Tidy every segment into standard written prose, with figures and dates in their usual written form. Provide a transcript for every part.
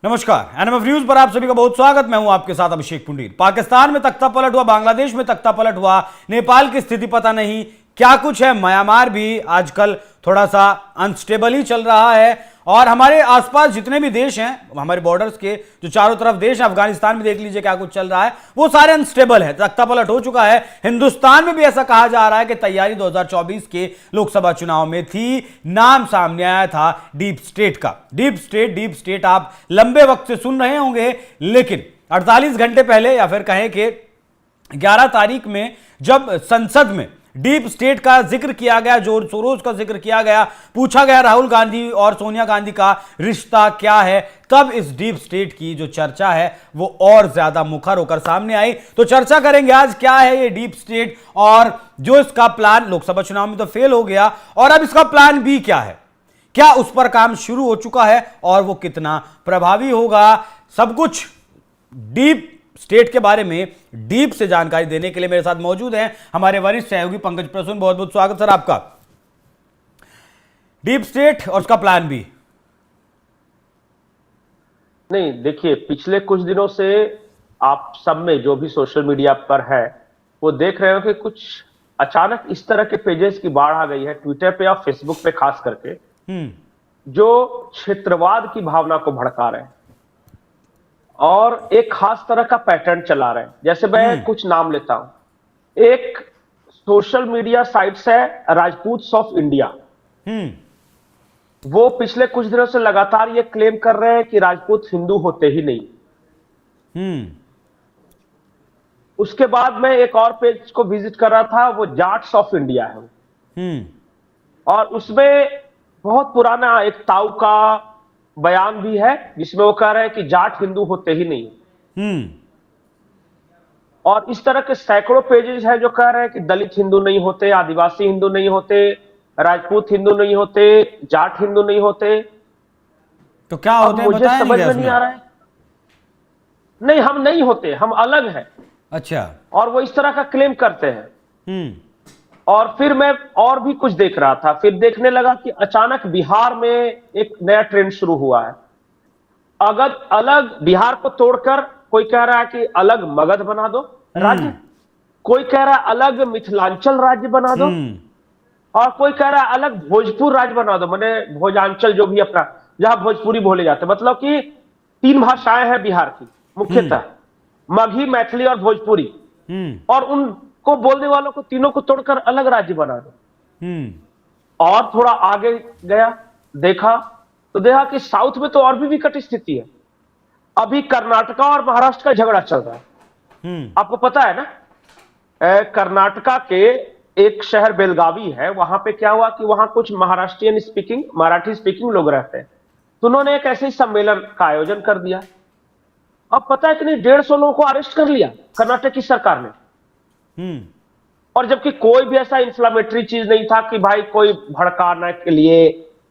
नमस्कार, NMF news पर आप सभी का बहुत स्वागत। मैं हूं आपके साथ अभिषेक पुंडीर। पाकिस्तान में तख्ता पलट हुआ, बांग्लादेश में तख्ता पलट हुआ, नेपाल की स्थिति पता नहीं क्या कुछ है। म्यांमार भी आजकल थोड़ा सा अनस्टेबल ही चल रहा है और हमारे आसपास जितने भी देश हैं, हमारे बॉर्डर्स के जो चारों तरफ देश हैं, अफगानिस्तान में देख लीजिए क्या कुछ चल रहा है, वो सारे अनस्टेबल है। तख्ता पलट हो चुका है। हिंदुस्तान में भी ऐसा कहा जा रहा है कि तैयारी 2024 के लोकसभा चुनाव में थी। नाम सामने आया था डीप स्टेट का। डीप स्टेट आप लंबे वक्त से सुन रहे होंगे, लेकिन 48 घंटे पहले या फिर कहें कि 11 तारीख में जब संसद में डीप स्टेट का जिक्र किया गया, जॉर्ज सोरोस का जिक्र किया गया, पूछा गया राहुल गांधी और सोनिया गांधी का रिश्ता क्या है, तब इस डीप स्टेट की जो चर्चा है वो और ज्यादा मुखर होकर सामने आई। तो चर्चा करेंगे आज क्या है ये डीप स्टेट और जो इसका प्लान लोकसभा चुनाव में तो फेल हो गया, और अब इसका प्लान बी क्या है, क्या उस पर काम शुरू हो चुका है और वो कितना प्रभावी होगा। सब कुछ डीप स्टेट के बारे में डीप से जानकारी देने के लिए मेरे साथ मौजूद हैं हमारे वरिष्ठ सहयोगी पंकज प्रसून। बहुत बहुत स्वागत सर आपका। डीप स्टेट और उसका प्लान बी। नहीं, देखिए, पिछले कुछ दिनों से आप सब में जो भी सोशल मीडिया पर है वो देख रहे हो कि कुछ अचानक इस तरह के पेजेस की बाढ़ आ गई है ट्विटर पे और फेसबुक पे खास करके, जो क्षेत्रवाद की भावना को भड़का रहे हैं और एक खास तरह का पैटर्न चला रहे हैं। जैसे मैं कुछ नाम लेता हूं। एक सोशल मीडिया साइट्स है राजपूत ऑफ इंडिया। वो पिछले कुछ दिनों से लगातार ये क्लेम कर रहे हैं कि राजपूत हिंदू होते ही नहीं। उसके बाद मैं एक और पेज को विजिट कर रहा था, वो जाट्स ऑफ इंडिया है। और उसमें बहुत पुराना एक ताऊ का बयान भी है जिसमें वो कह रहे हैं कि जाट हिंदू होते ही नहीं। और इस तरह के सैकड़ों पेजेस हैं जो कह रहे हैं कि दलित हिंदू नहीं होते, आदिवासी हिंदू नहीं होते, राजपूत हिंदू नहीं होते, जाट हिंदू नहीं होते। तो क्या होते हैं मुझे समझ में नहीं आ रहा है। नहीं, हम नहीं होते, हम अलग हैं। अच्छा। और वो इस तरह का क्लेम करते हैं। और फिर मैं और भी कुछ देख रहा था, फिर देखने लगा कि अचानक बिहार में एक नया ट्रेंड शुरू हुआ है। अगर अलग बिहार को तोड़कर कोई कह रहा है कि अलग मगध बना दो राज्य, कोई कह रहा है अलग मिथिलांचल राज्य बना दो, और कोई कह रहा है अलग भोजपुर राज्य बना दो, माने भोजांचल जो भी अपना, जहां भोजपुरी बोले जाते, मतलब कि 3 भाषाएं हैं बिहार की मुख्यतः, मगही, मैथिली और भोजपुरी। और उनको बोलने वालों को तीनों को तोड़कर अलग राज्य बना दो। और थोड़ा आगे गया, देखा कि साउथ में तो और भी विकट स्थिति है। अभी कर्नाटका और महाराष्ट्र का झगड़ा चल रहा है। आपको पता है ना, कर्नाटका के एक शहर बेलगावी है, वहां पे क्या हुआ कि वहां कुछ महाराष्ट्रियन स्पीकिंग, मराठी स्पीकिंग लोग रहते हैं, तो उन्होंने एक ऐसे ही सम्मेलन का आयोजन कर दिया। अब पता है कि नहीं, 150 लोगों को अरेस्ट कर लिया कर्नाटक की सरकार ने। और जबकि कोई भी ऐसा इंफ्लामेटरी चीज नहीं था कि भाई कोई भड़काने के लिए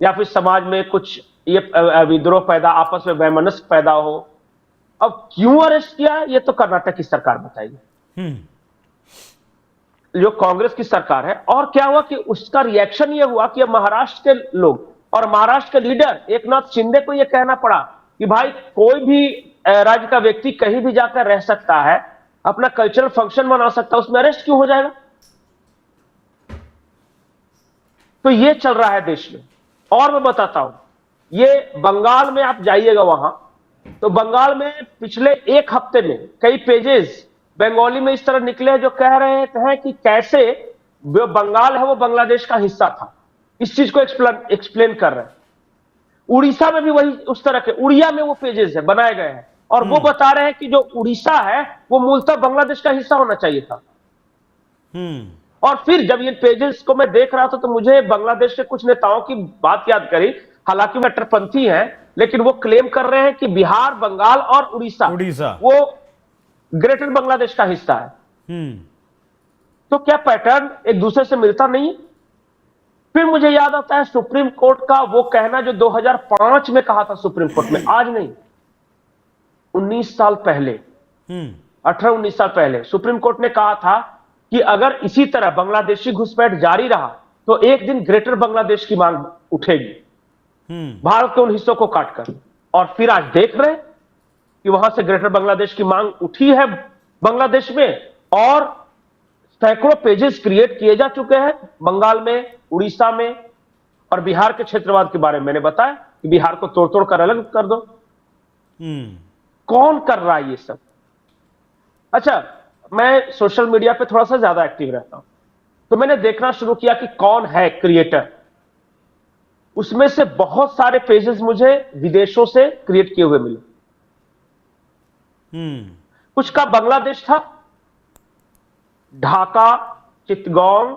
या फिर समाज में कुछ ये विद्रोह पैदा, आपस में वैमनस्य पैदा हो। अब क्यों अरेस्ट किया ये तो कर्नाटक की सरकार बताएगी, जो कांग्रेस की सरकार है। और क्या हुआ कि उसका रिएक्शन ये हुआ कि अब महाराष्ट्र के लोग और महाराष्ट्र के लीडर एकनाथ शिंदे को यह कहना पड़ा कि भाई कोई भी राज्य का व्यक्ति कहीं भी जाकर रह सकता है, अपना कल्चरल फंक्शन मना सकता है, उसमें अरेस्ट क्यों हो जाएगा। तो ये चल रहा है देश में। और मैं बताता हूं, ये बंगाल में आप जाइएगा वहां, तो बंगाल में पिछले एक हफ्ते में कई पेजेस बंगाली में इस तरह निकले जो कह रहे हैं कि कैसे जो बंगाल है वो बांग्लादेश का हिस्सा था। इस चीज को एक्सप्लेन कर रहे हैं। उड़ीसा में भी वही उस तरह के, उड़िया में वो पेजेस है बनाए गए हैं, और वो बता रहे हैं कि जो उड़ीसा है वो मूलतः बांग्लादेश का हिस्सा होना चाहिए था। और फिर जब ये पेजेस को मैं देख रहा था तो मुझे बांग्लादेश के कुछ नेताओं की बात याद करी, हालांकि वे कट्टरपंथी हैं, लेकिन वो क्लेम कर रहे हैं कि बिहार, बंगाल और उड़ीसा वो ग्रेटर बांग्लादेश का हिस्सा है। तो क्या पैटर्न एक दूसरे से मिलता नहीं? फिर मुझे याद आता है सुप्रीम कोर्ट का वो कहना जो 2005 में कहा था सुप्रीम कोर्ट में, आज नहीं, 19 साल पहले, 18-19 साल पहले सुप्रीम कोर्ट ने कहा था कि अगर इसी तरह बांग्लादेशी घुसपैठ जारी रहा तो एक दिन ग्रेटर बांग्लादेश की मांग उठेगी, भारत के उन हिस्सों को काटकर। और फिर आज देख रहे हैं कि वहां से ग्रेटर बांग्लादेश की मांग उठी है बांग्लादेश में, और सैकड़ों पेजेस क्रिएट किए जा चुके हैं बंगाल में, उड़ीसा में, और बिहार के क्षेत्रवाद के बारे में मैंने बताया कि बिहार को तोड़ तोड़ कर अलग कर दो। कौन कर रहा है ये सब? अच्छा, मैं सोशल मीडिया पे थोड़ा सा ज्यादा एक्टिव रहता हूं, तो मैंने देखना शुरू किया कि कौन है क्रिएटर। उसमें से बहुत सारे पेजेस मुझे विदेशों से क्रिएट किए हुए मिले। कुछ का बांग्लादेश था, ढाका, चित्तगोंग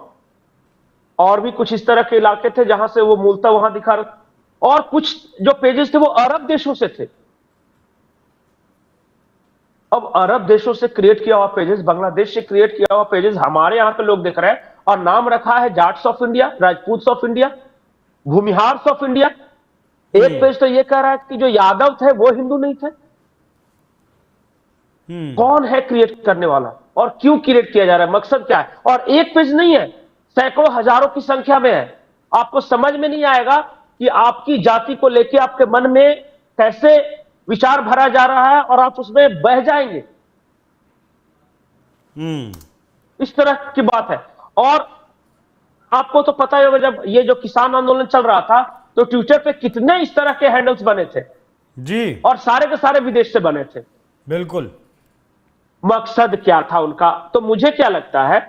और भी कुछ इस तरह के इलाके थे जहां से वो मूलतः वहां दिखा रहे, और कुछ जो पेजेस थे वो अरब देशों से थे। अब अरब देशों से क्रिएट किया हुआ पेजेस, बांग्लादेश से क्रिएट किया हुआ पेजेस हमारे यहां पे लोग देख रहे हैं, और नाम रखा है Jats of India, Rajput of India, Bhumihar of India. एक पेज तो ये कह रहा है कि जो यादव थे वो हिंदू नहीं थे। कौन है क्रिएट करने वाला और क्यों क्रिएट किया जा रहा है, मकसद क्या है? और एक पेज नहीं है, सैकड़ों हजारों की संख्या में है। आपको समझ में नहीं आएगा कि आपकी जाति को लेकर आपके मन में कैसे विचार भरा जा रहा है, और आप उसमें बह जाएंगे। इस तरह की बात है। और आपको तो पता ही होगा, जब ये जो किसान आंदोलन चल रहा था तो ट्विटर पे कितने इस तरह के हैंडल्स बने थे जी, और सारे के सारे विदेश से बने थे। बिल्कुल। मकसद क्या था उनका? तो मुझे क्या लगता है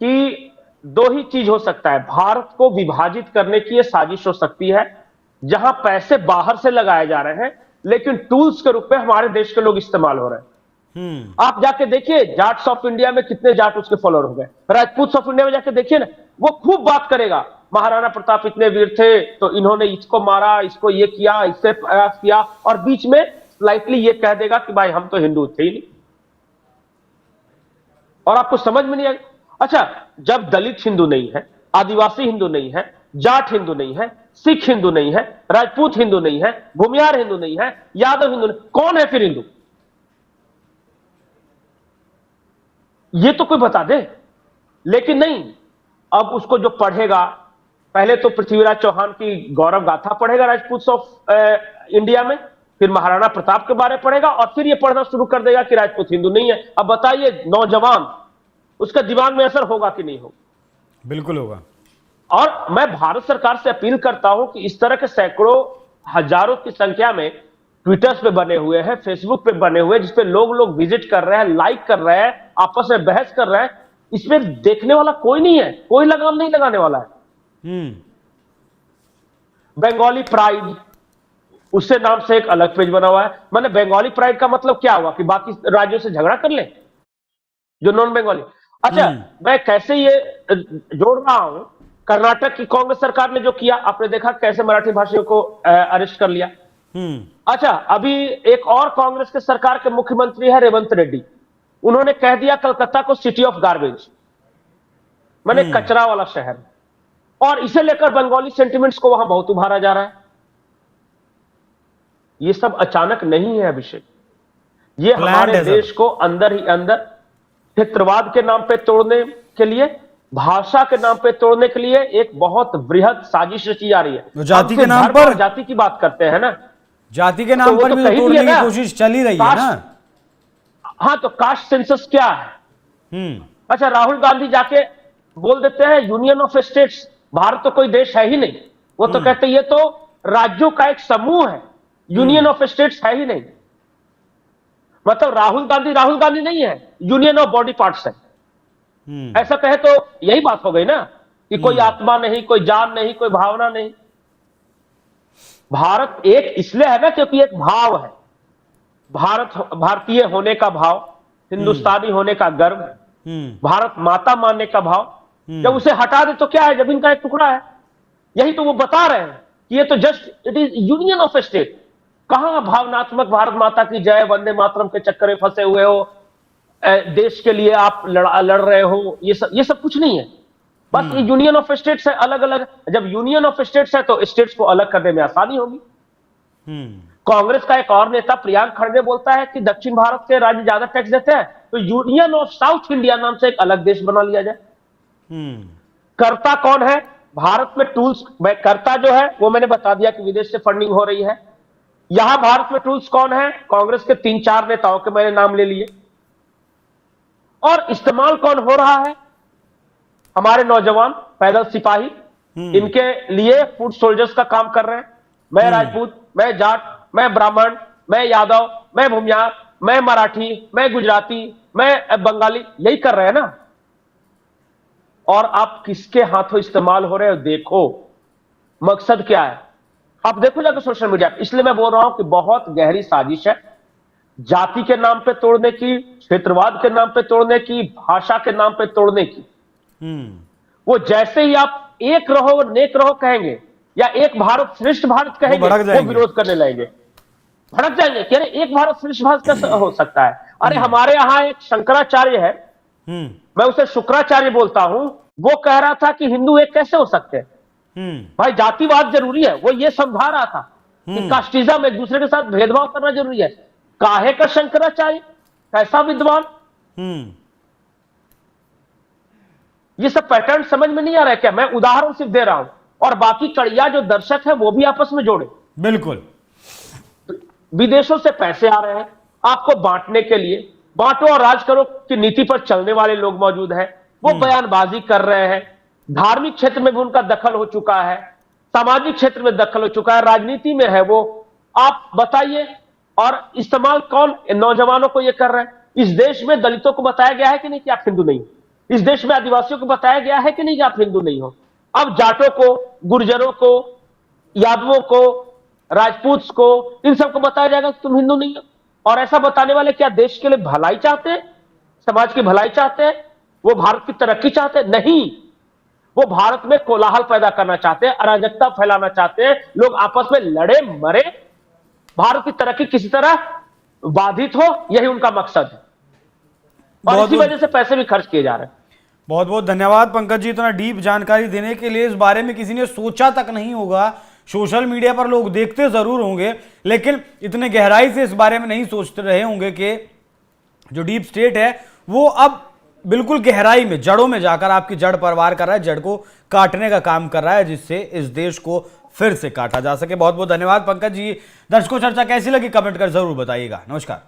कि दो ही चीज हो सकता है। भारत को विभाजित करने की यह साजिश हो सकती है, जहां पैसे बाहर से लगाए जा रहे हैं लेकिन टूल्स के रूप में हमारे देश के लोग इस्तेमाल हो रहे हैं। आप जाके देखिए जाट्स ऑफ इंडिया में कितने जाट उसके फॉलोअर हो गए, राजपूत ऑफ इंडिया में जाके देखिए ना, वो खूब बात करेगा, महाराणा प्रताप इतने वीर थे तो इन्होंने इसको मारा, इसको ये किया, इससे प्रयास किया, और बीच में स्लाइटली ये कह देगा कि भाई हम तो हिंदू थे ही नहीं। और आपको समझ में नहीं आएगा। अच्छा, जब दलित हिंदू नहीं है, आदिवासी हिंदू नहीं है, जाट हिंदू नहीं है, सिख हिंदू नहीं है, राजपूत हिंदू नहीं है, भूमिहार हिंदू नहीं है, यादव हिंदू नहीं, कौन है फिर हिंदू? ये तो कोई बता दे। लेकिन नहीं, अब उसको जो पढ़ेगा, पहले तो पृथ्वीराज चौहान की गौरव गाथा पढ़ेगा राजपूत ऑफ इंडिया में, फिर महाराणा प्रताप के बारे पढ़ेगा, और फिर ये पढ़ना शुरू कर देगा कि राजपूत हिंदू नहीं है। अब बताइए नौजवान, उसका दिमाग में असर होगा कि नहीं होगा? बिल्कुल होगा। और मैं भारत सरकार से अपील करता हूं कि इस तरह के सैकड़ों हजारों की संख्या में ट्विटर्स पे बने हुए हैं, फेसबुक पे बने हुए, जिसपे लोग विजिट कर रहे हैं, लाइक कर रहे हैं, आपस में बहस कर रहे हैं, इसमें देखने वाला कोई नहीं है, कोई लगाम नहीं लगाने वाला है। बंगाली प्राइड, उससे नाम से एक अलग पेज बना हुआ है। मैंने बंगाली प्राइड का मतलब क्या हुआ कि बाकी राज्यों से झगड़ा कर ले जो नॉन बंगाली? अच्छा, मैं कैसे ये जोड़ रहा हूं, कर्नाटक की कांग्रेस सरकार ने जो किया, आपने देखा कैसे मराठी भाषियों को अरेस्ट कर लिया। अच्छा, अभी एक और कांग्रेस के सरकार के मुख्यमंत्री है रेवंत रेड्डी, उन्होंने कह दिया कलकत्ता को सिटी ऑफ गार्बेज, मैंने कचरा वाला शहर। और इसे लेकर बंगाली सेंटिमेंट्स को वहां बहुत उभारा जा रहा है। ये सब अचानक नहीं है अभिषेक, ये हमारे देश को अंदर ही अंदर क्षेत्रवाद के नाम पे तोड़ने के लिए, भाषा के नाम पे तोड़ने के लिए एक बहुत बृहद साजिश रची जा रही है। जाति के नाम पर, जाति की बात करते हैं ना, जाति के नाम पर भी तो तोड़ने की कोशिश चली रही है ना। हाँ, तो कास्ट सेंसस क्या है? अच्छा, राहुल गांधी जाके बोल देते हैं यूनियन ऑफ स्टेट्स, भारत तो कोई देश है ही नहीं। वो तो कहते हैं ये तो राज्यों का एक समूह है, यूनियन ऑफ स्टेट्स है ही नहीं। मतलब राहुल गांधी नहीं है, यूनियन ऑफ बॉडी पार्ट्स है। ऐसा कहे तो यही बात हो गई ना कि कोई आत्मा नहीं, कोई जान नहीं, कोई भावना नहीं। भारत एक इसलिए है ना क्योंकि एक भाव है, भारतीय होने का भाव, हिंदुस्तानी होने का गर्व, भारत माता मानने का भाव। जब उसे हटा दे तो क्या है, जमीन का एक टुकड़ा है। यही तो वो बता रहे हैं कि ये तो just it is union of state. कहां भावनात्मक भारत माता की जय, वंदे मातरम के चक्कर में फंसे हुए हो, देश के लिए आप लड़ रहे हो, ये सब कुछ नहीं है। बस ये यूनियन ऑफ स्टेट्स है, अलग अलग। जब यूनियन ऑफ स्टेट्स है तो स्टेट्स को अलग करने में आसानी होगी। कांग्रेस का एक और नेता प्रियांक खड़गे बोलता है कि दक्षिण भारत के राज्य ज्यादा टैक्स देते हैं, तो यूनियन ऑफ साउथ इंडिया नाम से एक अलग देश बना लिया जाए। कर्ता कौन है भारत में? टूल्स, कर्ता जो है वो मैंने बता दिया कि विदेश से फंडिंग हो रही है, यहां भारत में टूल्स कौन है? कांग्रेस के 3-4 नेताओं के मैंने नाम ले लिए। और इस्तेमाल कौन हो रहा है? हमारे नौजवान पैदल सिपाही, इनके लिए फुट सोल्जर्स का काम कर रहे हैं। मैं राजपूत, मैं जाट, मैं ब्राह्मण, मैं यादव, मैं भूमियार, मैं मराठी, मैं गुजराती, मैं बंगाली, यही कर रहे हैं ना। और आप किसके हाथों इस्तेमाल हो रहे हो देखो, मकसद क्या है आप देखो जाकर सोशल मीडिया पे। इसलिए मैं बोल रहा हूं कि बहुत गहरी साजिश है, जाति के नाम पे तोड़ने की, क्षेत्रवाद के नाम पे तोड़ने की, भाषा के नाम पे तोड़ने की। वो जैसे ही आप एक रहो नेक रहो कहेंगे या एक भारत श्रेष्ठ भारत कहेंगे, वो विरोध करने लगेंगे, भड़क जाएंगे कि अरे एक भारत श्रेष्ठ भारत कैसे हो सकता है। अरे हमारे यहां एक शंकराचार्य है, मैं उसे शुक्राचार्य बोलता हूं, वो कह रहा था कि हिंदू एक कैसे हो सकते हैं। भाई जातिवाद जरूरी है, वो ये समझा रहा था कि कास्टिज्म, एक दूसरे के साथ भेदभाव करना जरूरी है। काहे का शंकराचार्य, कैसा विद्वान। ये सब पैटर्न समझ में नहीं आ रहा है क्या? मैं उदाहरण सिर्फ दे रहा हूं, और बाकी कड़िया जो दर्शक है वो भी आपस में जोड़े। बिल्कुल। विदेशों से पैसे आ रहे हैं आपको बांटने के लिए, बांटो और राज करो की नीति पर चलने वाले लोग मौजूद हैं, वो बयानबाजी कर रहे हैं। धार्मिक क्षेत्र में भी उनका दखल हो चुका है, सामाजिक क्षेत्र में दखल हो चुका है, राजनीति में है वो। आप बताइए, और इस्तेमाल कौन नौजवानों को ये कर रहे हैं? इस देश में दलितों को बताया गया है कि नहीं कि आप हिंदू नहीं हो? इस देश में आदिवासियों को बताया गया है कि नहीं कि आप हिंदू नहीं हो? अब जाटों को, गुर्जरों को, यादवों को, राजपूत को, इन सबको बताया जाएगा कि तुम हिंदू नहीं हो। और ऐसा बताने वाले क्या देश के लिए भलाई चाहते हैं, समाज की भलाई चाहते हैं, वो भारत की तरक्की चाहते हैं? नहीं, वो भारत में कोलाहल पैदा करना चाहते हैं, अराजकता फैलाना चाहते हैं, लोग आपस में लड़े मरे, भारत की तरक्की किसी तरह बाधित हो, यही उनका मकसद है। और इसी वजह से पैसे भी खर्च किए जा रहे हैं। बहुत बहुत धन्यवाद पंकज जी, इतना डीप जानकारी देने के लिए। इस बारे में किसी ने सोचा तक नहीं होगा। सोशल मीडिया पर लोग देखते जरूर होंगे, लेकिन इतने गहराई से इस बारे में नहीं सोचते रहे होंगे कि जो डीप स्टेट है वो अब बिल्कुल गहराई में, जड़ों में जाकर आपकी जड़ परवार कर रहा है, जड़ को काटने का काम कर रहा है, जिससे इस देश को फिर से काटा जा सके। बहुत बहुत धन्यवाद पंकज जी। दर्शकों, चर्चा कैसी लगी कमेंट कर जरूर बताइएगा। नमस्कार।